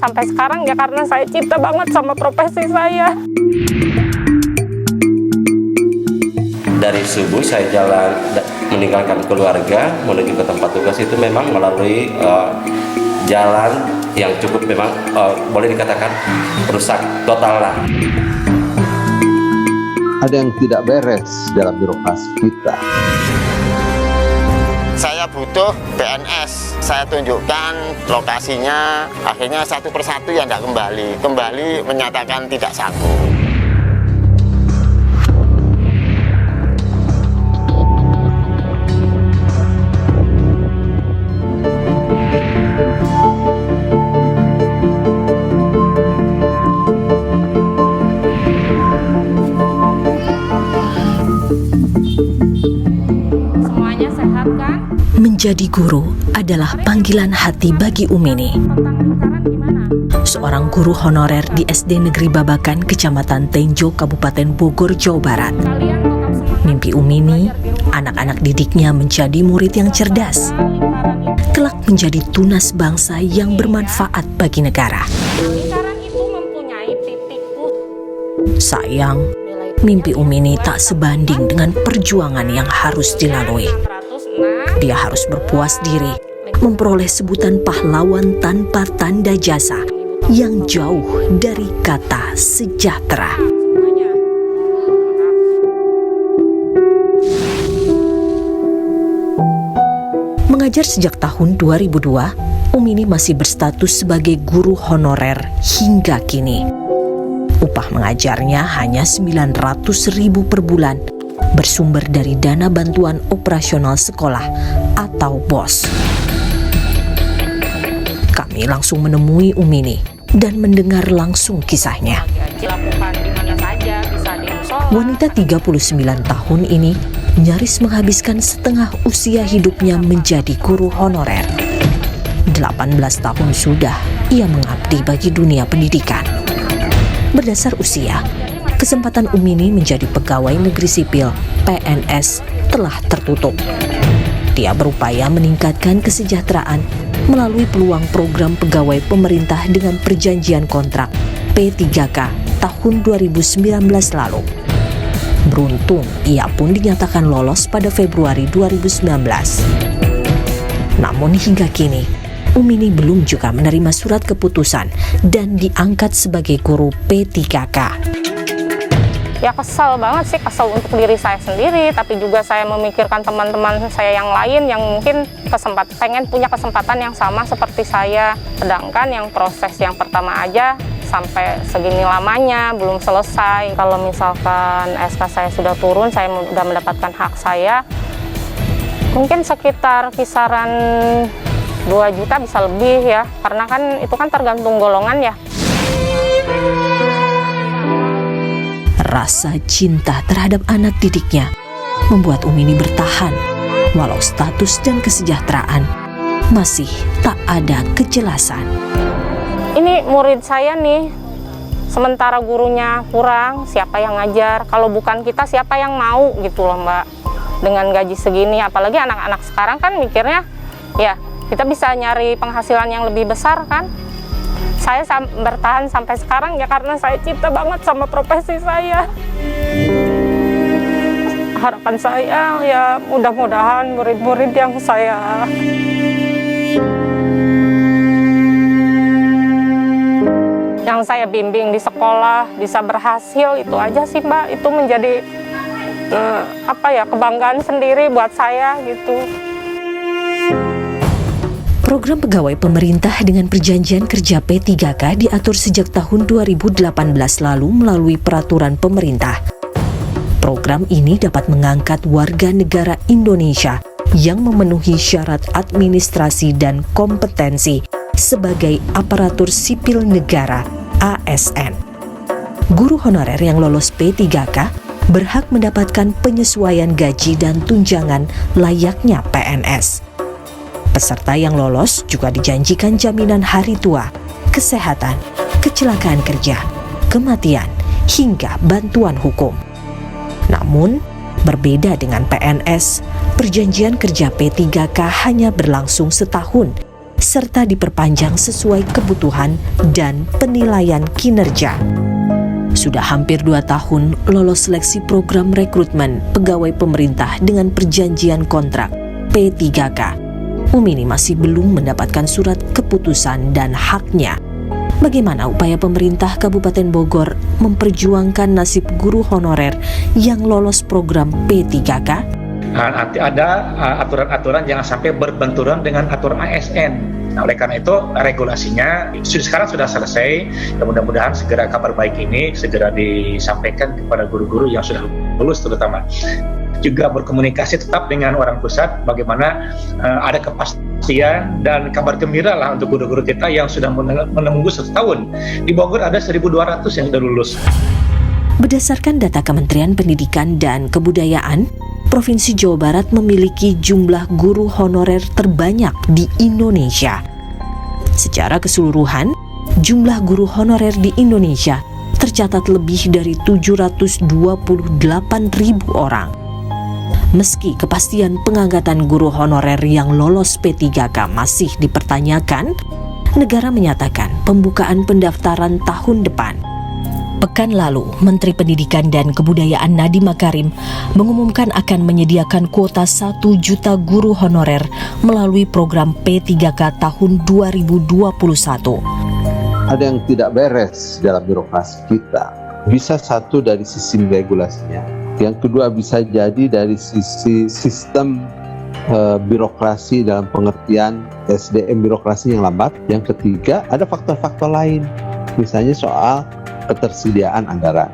sampai sekarang ya karena saya cinta banget sama profesi saya. Dari subuh saya jalan meninggalkan keluarga menuju ke tempat tugas itu memang melalui jalan yang cukup memang boleh dikatakan rusak total lah. Ada yang tidak beres dalam birokrasi kita. Saya butuh PNS, saya tunjukkan lokasinya, akhirnya satu persatu ya tidak kembali menyatakan tidak sanggup. Menjadi guru adalah panggilan hati bagi Umini. Seorang guru honorer di SD Negeri Babakan, Kecamatan Tenjo, Kabupaten Bogor, Jawa Barat. Mimpi Umini, anak-anak didiknya menjadi murid yang cerdas, kelak menjadi tunas bangsa yang bermanfaat bagi negara. Sayang, mimpi Umini tak sebanding dengan perjuangan yang harus dilalui. Dia harus berpuas diri, memperoleh sebutan pahlawan tanpa tanda jasa yang jauh dari kata sejahtera. Mengajar sejak tahun 2002, Umini masih berstatus sebagai guru honorer hingga kini. Upah mengajarnya hanya 900.000 per bulan, bersumber dari dana bantuan operasional sekolah atau BOS. Kami langsung menemui Umini dan mendengar langsung kisahnya. Wanita 39 tahun ini nyaris menghabiskan setengah usia hidupnya menjadi guru honorer. 18 tahun sudah ia mengabdi bagi dunia pendidikan. Berdasar usia, kesempatan Umini menjadi pegawai negeri sipil (PNS) telah tertutup. Dia berupaya meningkatkan kesejahteraan melalui peluang program pegawai pemerintah dengan perjanjian kontrak P3K tahun 2019 lalu. Beruntung, ia pun dinyatakan lolos pada Februari 2019. Namun hingga kini, Umini belum juga menerima surat keputusan dan diangkat sebagai guru P3K. Ya kesel banget sih, kesel untuk diri saya sendiri, tapi juga saya memikirkan teman-teman saya yang lain yang mungkin pengen punya kesempatan yang sama seperti saya. Sedangkan yang proses yang pertama aja sampai segini lamanya belum selesai. Kalau misalkan SK saya sudah turun, saya sudah mendapatkan hak saya, mungkin sekitar kisaran 2 juta bisa lebih ya, karena kan itu kan tergantung golongan ya. Rasa cinta terhadap anak didiknya membuat Umini bertahan, walau status dan kesejahteraan masih tak ada kejelasan. Ini murid saya nih, sementara gurunya kurang, siapa yang ngajar? Kalau bukan kita, siapa yang mau gitu loh Mbak. Dengan gaji segini, apalagi anak-anak sekarang kan mikirnya, ya kita bisa nyari penghasilan yang lebih besar kan. Saya bertahan sampai sekarang ya karena saya cinta banget sama profesi saya. Harapan saya ya mudah-mudahan murid-murid yang saya bimbing di sekolah bisa berhasil, itu aja sih Mbak. Itu menjadi kebanggaan sendiri buat saya gitu. Program pegawai pemerintah dengan perjanjian kerja P3K diatur sejak tahun 2018 lalu melalui peraturan pemerintah. Program ini dapat mengangkat warga negara Indonesia yang memenuhi syarat administrasi dan kompetensi sebagai aparatur sipil negara (ASN). Guru honorer yang lolos P3K berhak mendapatkan penyesuaian gaji dan tunjangan layaknya PNS. Peserta yang lolos juga dijanjikan jaminan hari tua, kesehatan, kecelakaan kerja, kematian, hingga bantuan hukum. Namun, berbeda dengan PNS, perjanjian kerja P3K hanya berlangsung setahun, serta diperpanjang sesuai kebutuhan dan penilaian kinerja. Sudah hampir 2 tahun lolos seleksi program rekrutmen pegawai pemerintah dengan perjanjian kontrak P3K. Umini masih belum mendapatkan surat keputusan dan haknya. Bagaimana upaya pemerintah Kabupaten Bogor memperjuangkan nasib guru honorer yang lolos program P3K? Nanti ada aturan-aturan jangan sampai berbenturan dengan aturan ASN. Nah, oleh karena itu regulasinya sekarang sudah selesai. Ya, mudah-mudahan segera kabar baik ini segera disampaikan kepada guru-guru yang sudah lulus terutama. Juga berkomunikasi tetap dengan orang pusat bagaimana ada kepastian dan kabar gembira lah untuk guru-guru kita yang sudah menunggu 1 tahun. Di Bogor ada 1.200 yang sudah lulus. Berdasarkan data Kementerian Pendidikan dan Kebudayaan, Provinsi Jawa Barat memiliki jumlah guru honorer terbanyak di Indonesia. Secara keseluruhan, jumlah guru honorer di Indonesia tercatat lebih dari 728.000 orang. Meski kepastian pengangkatan guru honorer yang lolos P3K masih dipertanyakan, negara menyatakan pembukaan pendaftaran tahun depan. Pekan lalu, Menteri Pendidikan dan Kebudayaan Nadiem Makarim mengumumkan akan menyediakan kuota 1 juta guru honorer melalui program P3K tahun 2021. Ada yang tidak beres dalam birokrasi kita. Bisa satu dari sisi regulasinya, yang kedua bisa jadi dari sisi sistem birokrasi dalam pengertian SDM birokrasi yang lambat. Yang ketiga ada faktor-faktor lain, misalnya soal ketersediaan anggaran.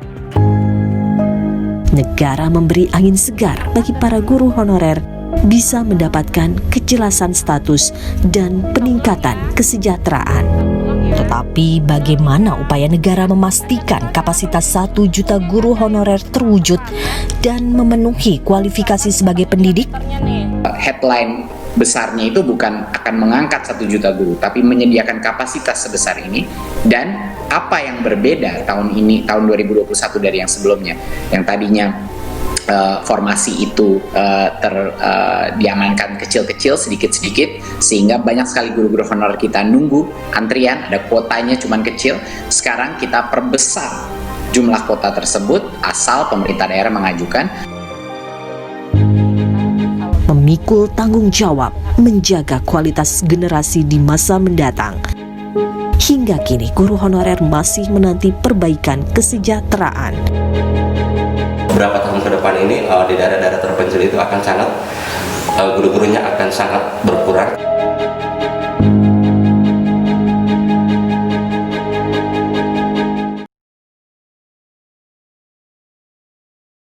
Negara memberi angin segar bagi para guru honorer bisa mendapatkan kejelasan status dan peningkatan kesejahteraan. Tetapi bagaimana upaya negara memastikan kapasitas 1 juta guru honorer terwujud dan memenuhi kualifikasi sebagai pendidik? Headline besarnya itu bukan akan mengangkat 1 juta guru, tapi menyediakan kapasitas sebesar ini. Dan apa yang berbeda tahun ini, tahun 2021 dari yang sebelumnya, yang tadinya formasi itu diamankan kecil-kecil, sedikit-sedikit, sehingga banyak sekali guru-guru honorer kita nunggu antrian, ada kuotanya cuman kecil. Sekarang kita perbesar jumlah kuota tersebut asal pemerintah daerah mengajukan. Memikul tanggung jawab menjaga kualitas generasi di masa mendatang. Hingga kini guru honorer masih menanti perbaikan kesejahteraan. Beberapa tahun ke depan ini di daerah-daerah terpencil itu akan sangat guru-gurunya akan sangat berkurang.